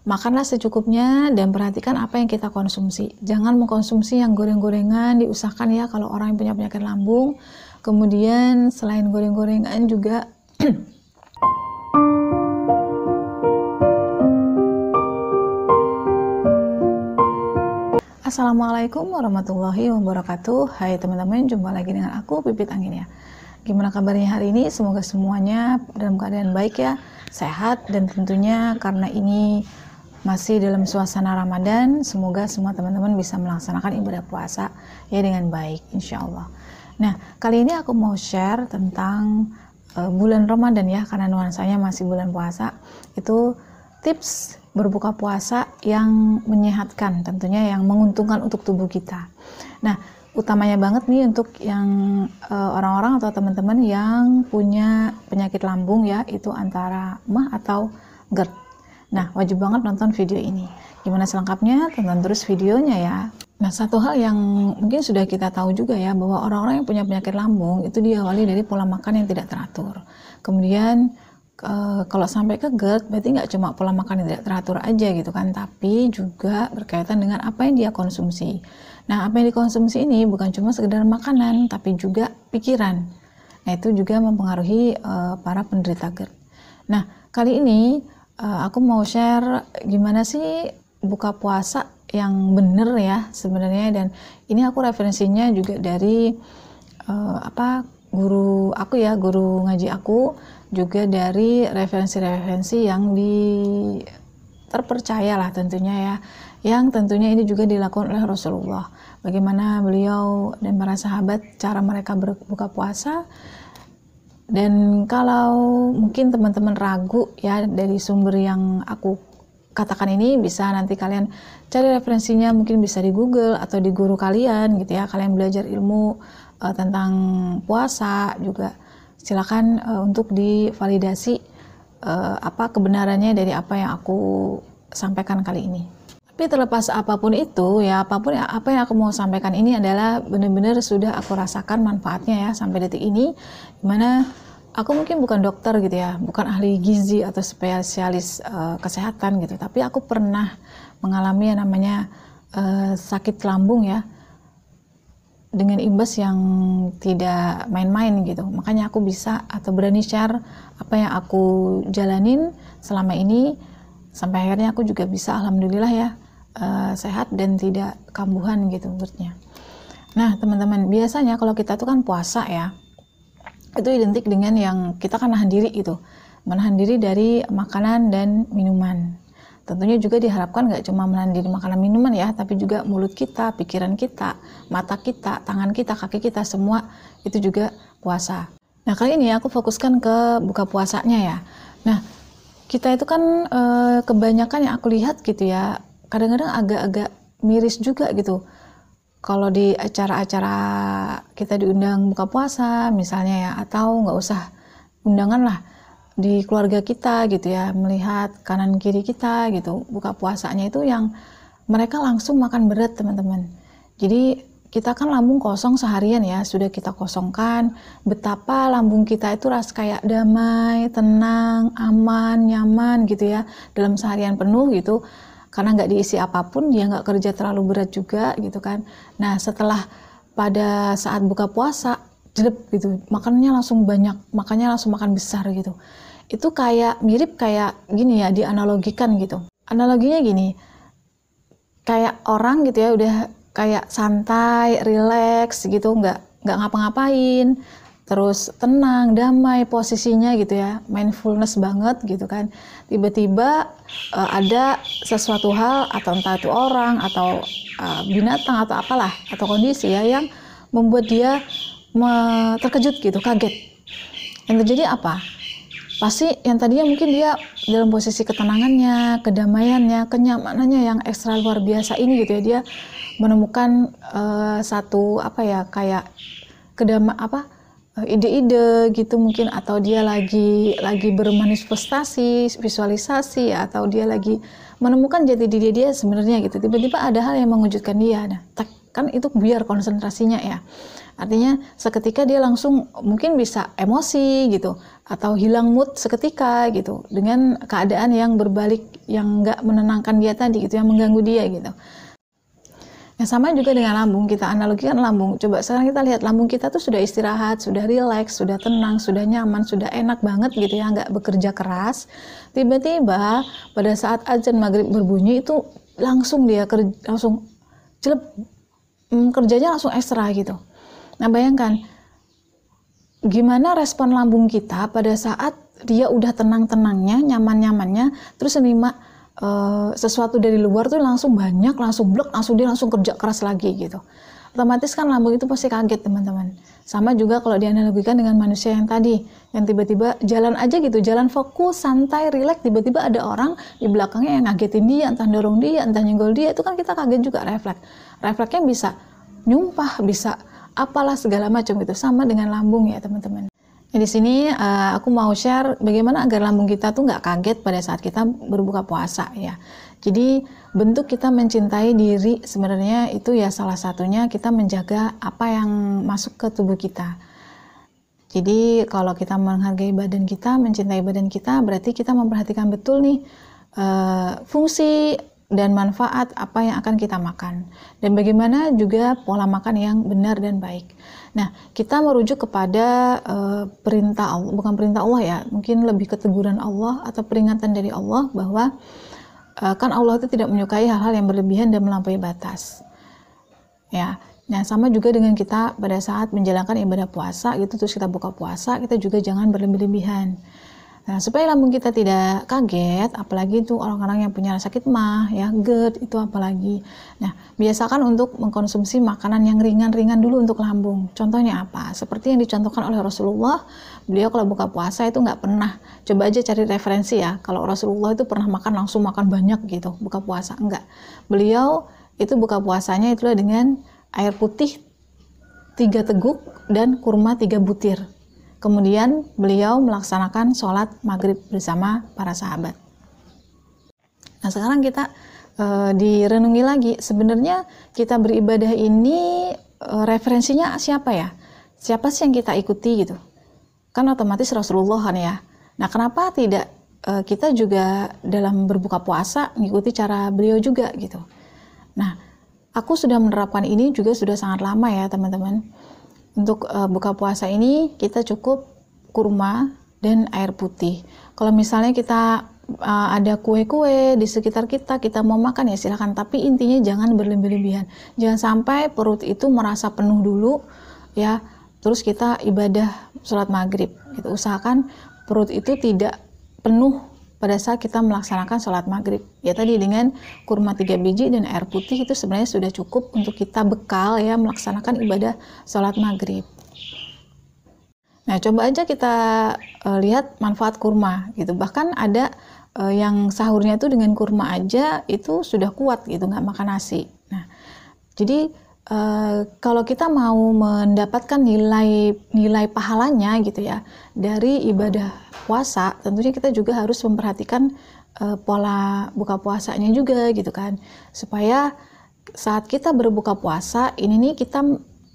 Makanlah secukupnya dan perhatikan apa yang kita konsumsi. Jangan mengkonsumsi yang goreng-gorengan, diusahakan ya kalau orang yang punya penyakit lambung. Kemudian selain goreng-gorengan juga Assalamualaikum warahmatullahi wabarakatuh. Hai teman-teman, jumpa lagi dengan aku Pipit Angin ya. Gimana kabarnya hari ini? Semoga semuanya dalam keadaan baik ya, sehat, dan tentunya karena ini masih dalam suasana Ramadan, semoga semua teman-teman bisa melaksanakan ibadah puasa ya dengan baik insya Allah. Nah, kali ini aku mau share tentang bulan Ramadan ya, karena nuansanya masih bulan puasa. Itu tips berbuka puasa yang menyehatkan, tentunya yang menguntungkan untuk tubuh kita. Nah, utamanya banget nih untuk yang orang-orang atau teman-teman yang punya penyakit lambung ya, itu antara MAH atau GERD. Nah, wajib banget nonton video ini. Gimana selengkapnya? Tonton terus videonya ya. Nah, satu hal yang mungkin sudah kita tahu juga ya, bahwa orang-orang yang punya penyakit lambung itu diawali dari pola makan yang tidak teratur. Kemudian kalau sampai ke GERD, berarti nggak cuma pola makan yang tidak teratur aja gitu kan, tapi juga berkaitan dengan apa yang dia konsumsi. Nah, apa yang dikonsumsi ini bukan cuma sekedar makanan, tapi juga pikiran. Nah, itu juga mempengaruhi para penderita GERD. Nah, kali ini aku mau share gimana sih buka puasa yang bener ya sebenarnya, dan ini aku referensinya juga dari guru aku ya, guru ngaji aku, juga dari referensi-referensi yang terpercaya lah tentunya ya, yang tentunya ini juga dilakukan oleh Rasulullah, bagaimana beliau dan para sahabat cara mereka berbuka puasa. Dan kalau mungkin teman-teman ragu ya dari sumber yang aku katakan ini, bisa nanti kalian cari referensinya, mungkin bisa di Google atau di guru kalian gitu ya. Kalian belajar ilmu tentang puasa juga, silakan untuk divalidasi apa kebenarannya dari apa yang aku sampaikan kali ini. Tapi terlepas apapun itu ya, apapun apa yang aku mau sampaikan ini adalah benar-benar sudah aku rasakan manfaatnya ya sampai detik ini. Dimana aku mungkin bukan dokter gitu ya, bukan ahli gizi atau spesialis kesehatan gitu, tapi aku pernah mengalami yang namanya sakit lambung ya, dengan imbas yang tidak main-main gitu. Makanya aku bisa atau berani share apa yang aku jalanin selama ini, sampai akhirnya aku juga bisa alhamdulillah ya sehat dan tidak kambuhan gitu GERD-nya. Nah teman-teman, biasanya kalau kita tuh kan puasa ya, itu identik dengan yang kita kan nahan diri gitu, menahan diri dari makanan dan minuman. Tentunya juga diharapkan gak cuma menahan diri makanan minuman ya, tapi juga mulut kita, pikiran kita, mata kita, tangan kita, kaki kita, semua itu juga puasa. Nah kali ini aku fokuskan ke buka puasanya ya. Nah kita itu kan kebanyakan yang aku lihat gitu ya, kadang-kadang agak-agak miris juga gitu. Kalau di acara-acara kita diundang buka puasa misalnya ya, atau nggak usah undangan lah, di keluarga kita gitu ya, melihat kanan kiri kita gitu, buka puasanya itu yang mereka langsung makan berat teman-teman. Jadi kita kan lambung kosong seharian ya, sudah kita kosongkan, betapa lambung kita itu rasa kayak damai, tenang, aman, nyaman gitu ya, dalam seharian penuh gitu. Karena nggak diisi apapun, dia nggak kerja terlalu berat juga gitu kan. Nah setelah pada saat buka puasa, jedep gitu, makannya langsung banyak, makannya langsung makan besar gitu. Itu kayak mirip kayak gini ya, dianalogikan gitu. Analoginya gini, kayak orang gitu ya, udah kayak santai, relax gitu, nggak ngapa-ngapain, terus tenang, damai posisinya gitu ya, mindfulness banget gitu kan. Tiba-tiba ada sesuatu hal, atau entah itu orang atau binatang atau apalah, atau kondisi ya, yang membuat dia terkejut gitu, kaget. Yang terjadi apa? Pasti yang tadinya mungkin dia dalam posisi ketenangannya, kedamaiannya, kenyamanannya yang ekstra luar biasa ini gitu ya, dia menemukan satu kayak ide-ide gitu mungkin, atau dia lagi bermanifestasi, visualisasi ya, atau dia lagi menemukan jati diri dia sebenarnya gitu. Tiba-tiba ada hal yang mengejutkan dia. Nah, kan itu biar konsentrasinya ya. Artinya seketika dia langsung mungkin bisa emosi gitu, atau hilang mood seketika gitu, dengan keadaan yang berbalik, yang nggak menenangkan dia tadi gitu, yang mengganggu dia gitu. Yang sama juga dengan lambung, kita analogikan lambung. Coba sekarang kita lihat lambung kita tuh sudah istirahat, sudah rileks, sudah tenang, sudah nyaman, sudah enak banget gitu ya, nggak bekerja keras. Tiba-tiba pada saat azan maghrib berbunyi itu langsung dia langsung jelek, kerjanya langsung ekstra gitu. Nah bayangkan gimana respon lambung kita pada saat dia udah tenang-tenangnya, nyaman-nyamannya, terus menerima sesuatu dari luar tuh langsung banyak, langsung blok, dia langsung kerja keras lagi gitu. Otomatis kan lambung itu pasti kaget teman-teman. Sama juga kalau dianalogikan dengan manusia yang tadi, yang tiba-tiba jalan aja gitu, jalan fokus, santai, rileks, tiba-tiba ada orang di belakangnya yang ngagetin dia, entah dorong dia, entah nyenggol dia, itu kan kita kaget juga, refleksnya bisa nyumpah, bisa apalah segala macam gitu. Sama dengan lambung ya teman-teman. Nah, di sini aku mau share bagaimana agar lambung kita tuh nggak kaget pada saat kita berbuka puasa ya. Jadi bentuk kita mencintai diri sebenarnya itu ya salah satunya kita menjaga apa yang masuk ke tubuh kita. Jadi kalau kita menghargai badan kita, mencintai badan kita, berarti kita memperhatikan betul nih fungsi dan manfaat apa yang akan kita makan, dan bagaimana juga pola makan yang benar dan baik. Nah, kita merujuk kepada perintah Allah, bukan perintah Allah ya, mungkin lebih ke teguran Allah atau peringatan dari Allah bahwa kan Allah itu tidak menyukai hal-hal yang berlebihan dan melampaui batas. Ya, nah sama juga dengan kita pada saat menjalankan ibadah puasa gitu, terus kita buka puasa, kita juga jangan berlebih-lebihan. Nah, supaya lambung kita tidak kaget, apalagi itu orang-orang yang punya sakit mah, ya GERD itu apalagi. Nah, biasakan untuk mengkonsumsi makanan yang ringan-ringan dulu untuk lambung. Contohnya apa? Seperti yang dicontohkan oleh Rasulullah, beliau kalau buka puasa itu nggak pernah, coba aja cari referensi ya, kalau Rasulullah itu pernah makan langsung makan banyak gitu, buka puasa, enggak. Beliau itu buka puasanya itulah dengan air putih 3 teguk dan kurma 3 butir. Kemudian beliau melaksanakan sholat maghrib bersama para sahabat. Nah sekarang kita direnungi lagi, sebenarnya kita beribadah ini referensinya siapa ya? Siapa sih yang kita ikuti gitu? Kan otomatis Rasulullah kan ya. Nah kenapa tidak kita juga dalam berbuka puasa mengikuti cara beliau juga gitu? Nah aku sudah menerapkan ini juga sudah sangat lama ya teman-teman. Untuk buka puasa ini kita cukup kurma dan air putih. Kalau misalnya kita ada kue-kue di sekitar kita mau makan ya silahkan, tapi intinya jangan berlebih-lebihan. Jangan sampai perut itu merasa penuh dulu ya, terus kita ibadah sholat maghrib gitu. Usahakan perut itu tidak penuh pada saat kita melaksanakan sholat maghrib. Ya tadi dengan kurma 3 biji dan air putih itu sebenarnya sudah cukup untuk kita bekal ya melaksanakan ibadah sholat maghrib. Nah coba aja kita lihat manfaat kurma gitu. Bahkan ada yang sahurnya itu dengan kurma aja itu sudah kuat gitu, nggak makan nasi. Nah jadi kalau kita mau mendapatkan nilai pahalanya gitu ya dari ibadah puasa, tentunya kita juga harus memperhatikan pola buka puasanya juga gitu kan, supaya saat kita berbuka puasa ini nih kita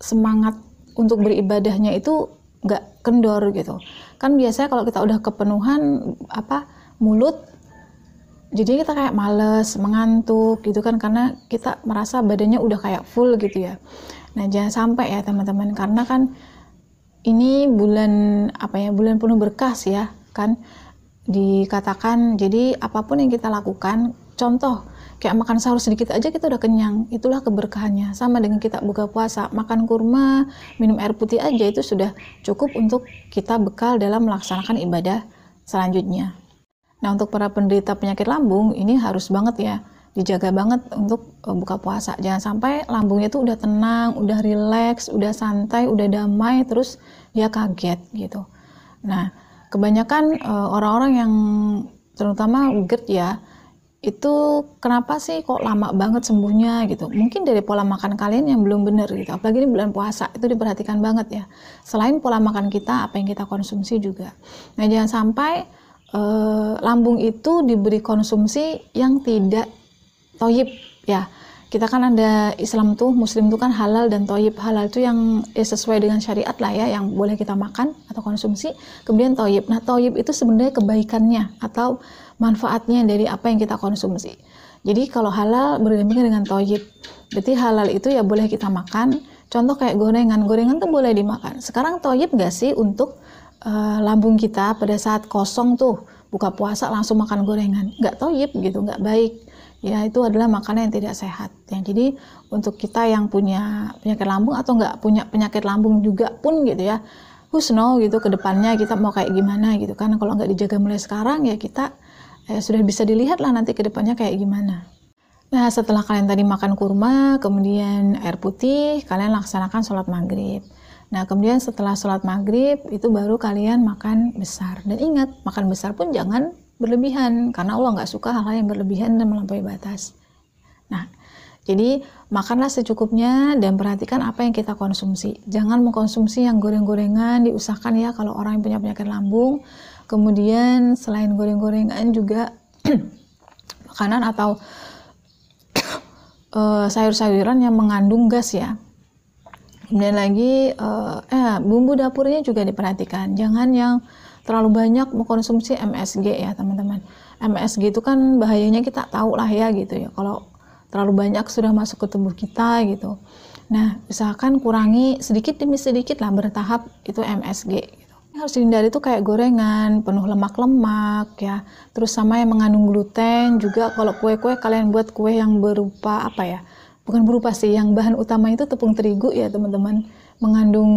semangat untuk beribadahnya itu nggak kendor gitu kan. Biasanya kalau kita udah kepenuhan mulut, jadi kita kayak males, mengantuk gitu kan, karena kita merasa badannya udah kayak full gitu ya. Nah jangan sampai ya teman-teman, karena kan ini bulan bulan penuh berkah ya kan, dikatakan. Jadi apapun yang kita lakukan, contoh kayak makan sahur sedikit aja kita udah kenyang, itulah keberkahannya. Sama dengan kita buka puasa, makan kurma, minum air putih aja itu sudah cukup untuk kita bekal dalam melaksanakan ibadah selanjutnya. Nah untuk para penderita penyakit lambung ini harus banget ya dijaga banget untuk buka puasa. Jangan sampai lambungnya itu udah tenang, udah rileks, udah santai, udah damai, terus dia kaget gitu. Nah kebanyakan orang-orang yang terutama GERD ya, itu kenapa sih kok lama banget sembuhnya gitu? Mungkin dari pola makan kalian yang belum benar gitu. Apalagi ini bulan puasa, itu diperhatikan banget ya. Selain pola makan kita, apa yang kita konsumsi juga. Nah jangan sampai lambung itu diberi konsumsi yang tidak toyib ya, kita kan ada Islam tuh, Muslim tuh kan halal dan thayyib. Halal tuh yang sesuai dengan syariat lah ya, yang boleh kita makan atau konsumsi. Kemudian thayyib. Nah, thayyib itu sebenarnya kebaikannya atau manfaatnya dari apa yang kita konsumsi. Jadi kalau halal berdampingan dengan thayyib. Berarti halal itu ya boleh kita makan. Contoh kayak gorengan. Gorengan tuh boleh dimakan. Sekarang thayyib gak sih untuk lambung kita pada saat kosong tuh, buka puasa langsung makan gorengan? Gak thayyib gitu, gak baik. Ya, itu adalah makanan yang tidak sehat. Ya, jadi untuk kita yang punya penyakit lambung atau nggak punya penyakit lambung juga pun gitu ya, husno gitu ke depannya kita mau kayak gimana gitu kan. Kalau nggak dijaga mulai sekarang ya kita sudah bisa dilihat lah nanti ke depannya kayak gimana. Nah, setelah kalian tadi makan kurma, kemudian air putih, kalian laksanakan sholat maghrib. Nah, kemudian setelah sholat maghrib itu baru kalian makan besar. Dan ingat, makan besar pun jangan berlebihan, karena Allah nggak suka hal-hal yang berlebihan dan melampaui batas. Nah, jadi makanlah secukupnya dan perhatikan apa yang kita konsumsi. Jangan mengkonsumsi yang goreng-gorengan, diusahakan ya kalau orang yang punya penyakit lambung. Kemudian selain goreng-gorengan juga makanan atau sayur-sayuran yang mengandung gas ya. Kemudian lagi bumbu dapurnya juga diperhatikan. Jangan yang terlalu banyak mengkonsumsi MSG ya teman-teman. MSG itu kan bahayanya kita tahu lah ya gitu ya. Kalau terlalu banyak sudah masuk ke tubuh kita gitu. Nah, usahakan kurangi sedikit demi sedikit lah bertahap itu MSG. Gitu. Harus dihindari itu kayak gorengan, penuh lemak-lemak ya. Terus sama yang mengandung gluten juga. Kalau kue-kue kalian buat kue yang berupa apa ya? Bukan berupa sih, yang bahan utama itu tepung terigu ya teman-teman. Mengandung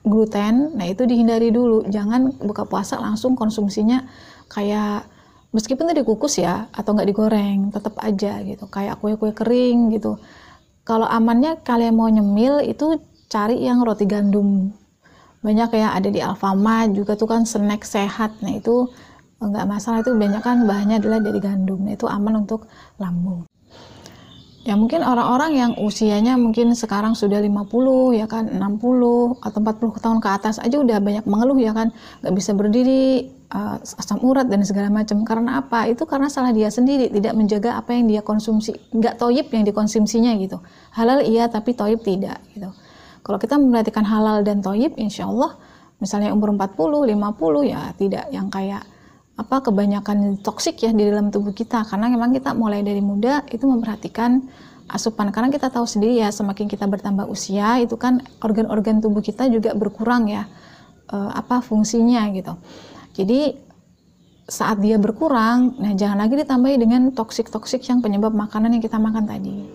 gluten, nah itu dihindari dulu. Jangan buka puasa langsung konsumsinya kayak meskipun itu dikukus ya atau nggak digoreng, tetap aja gitu. Kayak kue-kue kering gitu. Kalau amannya kalian mau nyemil itu cari yang roti gandum. Banyak ya ada di Alfamart juga tuh kan snack sehat. Nah itu nggak masalah, itu banyak kan bahannya adalah dari gandum. Nah itu aman untuk lambung. Ya mungkin orang-orang yang usianya mungkin sekarang sudah 50 ya kan, 60 atau 40 tahun ke atas aja udah banyak mengeluh ya kan, nggak bisa berdiri, asam urat dan segala macam. Karena apa? Itu karena salah dia sendiri, tidak menjaga apa yang dia konsumsi, nggak thayyib yang dikonsumsinya gitu. Halal iya tapi thayyib tidak gitu. Kalau kita memperhatikan halal dan thayyib, insya Allah misalnya umur 40, 50 ya tidak yang kayak kebanyakan toksik ya di dalam tubuh kita, karena memang kita mulai dari muda itu memperhatikan asupan, karena kita tahu sendiri ya semakin kita bertambah usia itu kan organ-organ tubuh kita juga berkurang ya fungsinya gitu. Jadi saat dia berkurang, nah jangan lagi ditambahi dengan toksik-toksik yang penyebab makanan yang kita makan tadi.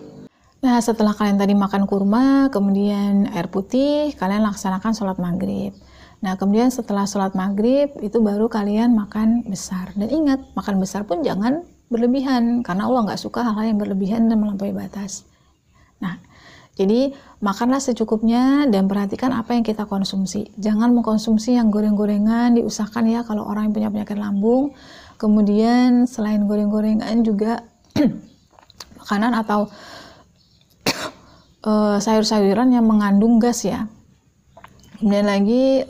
Nah setelah kalian tadi makan kurma, kemudian air putih, kalian laksanakan sholat maghrib. Nah, kemudian setelah sholat maghrib, itu baru kalian makan besar. Dan ingat, makan besar pun jangan berlebihan, karena Allah nggak suka hal-hal yang berlebihan dan melampaui batas. Nah, jadi makanlah secukupnya dan perhatikan apa yang kita konsumsi. Jangan mengkonsumsi yang goreng-gorengan, diusahakan ya kalau orang yang punya penyakit lambung. Kemudian selain goreng-gorengan juga makanan atau sayur-sayuran yang mengandung gas ya. Kemudian lagi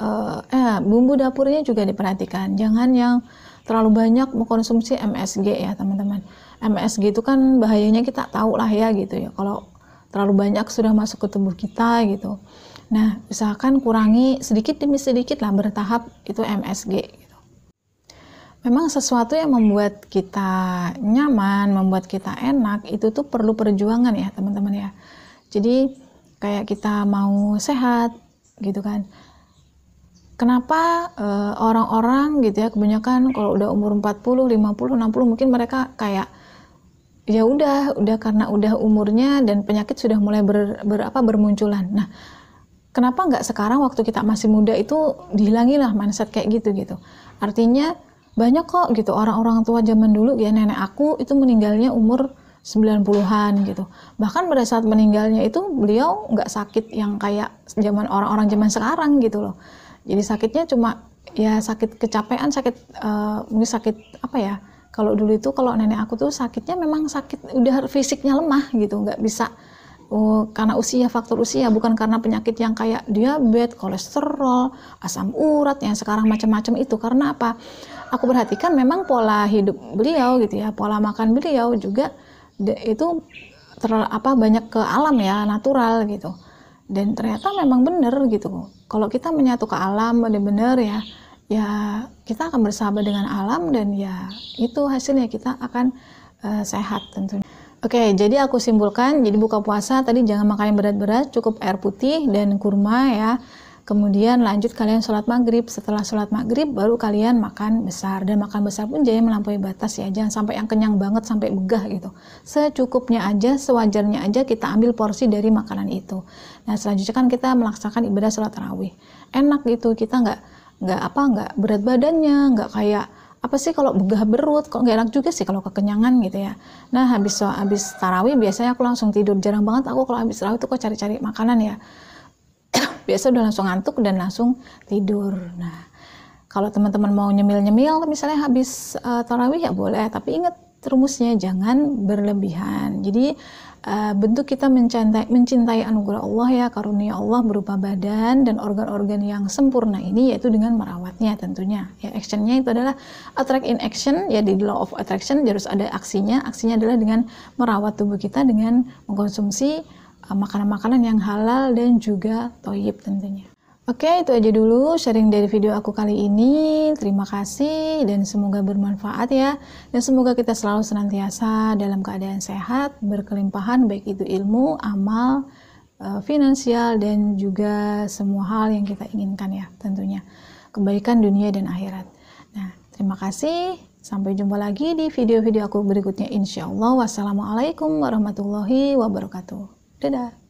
bumbu dapurnya juga diperhatikan. Jangan yang terlalu banyak mengkonsumsi MSG ya teman-teman. MSG itu kan bahayanya kita tahu lah ya gitu ya. Kalau terlalu banyak sudah masuk ke tubuh kita gitu. Nah, usahakan kurangi sedikit demi sedikit lah bertahap itu MSG gitu. Memang sesuatu yang membuat kita nyaman, membuat kita enak itu tuh perlu perjuangan ya teman-teman ya. Jadi kayak kita mau sehat gitu kan. Kenapa orang-orang gitu ya kebanyakan kalau udah umur 40, 50, 60 mungkin mereka kayak ya udah karena udah umurnya dan penyakit sudah mulai bermunculan. Nah, kenapa nggak sekarang waktu kita masih muda itu dihilangin lah mindset kayak gitu. Artinya banyak kok gitu orang-orang tua zaman dulu ya, nenek aku itu meninggalnya umur 90-an gitu. Bahkan pada saat meninggalnya itu beliau nggak sakit yang kayak zaman orang-orang zaman sekarang gitu loh. Jadi sakitnya cuma ya sakit kecapean, mungkin sakit apa ya. Kalau dulu itu kalau nenek aku tuh sakitnya memang sakit udah fisiknya lemah gitu, nggak bisa karena usia, faktor usia, bukan karena penyakit yang kayak diabetes, kolesterol, asam urat yang sekarang macam-macam itu. Karena apa? Aku perhatikan memang pola hidup beliau gitu ya, pola makan beliau juga itu banyak ke alam ya, natural gitu. Dan ternyata memang benar gitu. Kalau kita menyatu ke alam benar-benar ya kita akan bersahabat dengan alam, dan ya itu hasilnya kita akan sehat tentunya. Oke, jadi aku simpulkan, jadi buka puasa tadi jangan makan yang berat-berat, cukup air putih dan kurma ya. Kemudian lanjut kalian sholat maghrib, setelah sholat maghrib baru kalian makan besar, dan makan besar pun jangan melampaui batas ya, jangan sampai yang kenyang banget sampai begah gitu. Secukupnya aja, sewajarnya aja kita ambil porsi dari makanan itu. Nah selanjutnya kan kita melaksanakan ibadah sholat tarawih, enak gitu, kita nggak berat badannya, nggak kayak apa sih kalau begah berut, kok nggak enak juga sih kalau kekenyangan gitu ya. Nah habis tarawih biasanya aku langsung tidur, jarang banget aku kalau habis tarawih tuh kok cari-cari makanan ya. Biasa udah langsung ngantuk dan langsung tidur. Nah kalau teman-teman mau nyemil-nyemil misalnya habis tarawih ya boleh, tapi ingat rumusnya jangan berlebihan. Jadi bentuk kita mencintai anugerah Allah ya, karunia Allah berupa badan dan organ-organ yang sempurna ini, yaitu dengan merawatnya tentunya ya. Actionnya itu adalah attract in action ya, di law of attraction harus ada aksinya adalah dengan merawat tubuh kita dengan mengkonsumsi makanan-makanan yang halal dan juga thayyib tentunya. Oke, itu aja dulu sharing dari video aku kali ini. Terima kasih dan semoga bermanfaat ya. Dan semoga kita selalu senantiasa dalam keadaan sehat, berkelimpahan, baik itu ilmu, amal, finansial, dan juga semua hal yang kita inginkan ya tentunya. Kebaikan dunia dan akhirat. Nah, terima kasih. Sampai jumpa lagi di video-video aku berikutnya insya Allah. Wassalamualaikum warahmatullahi wabarakatuh. Dadah.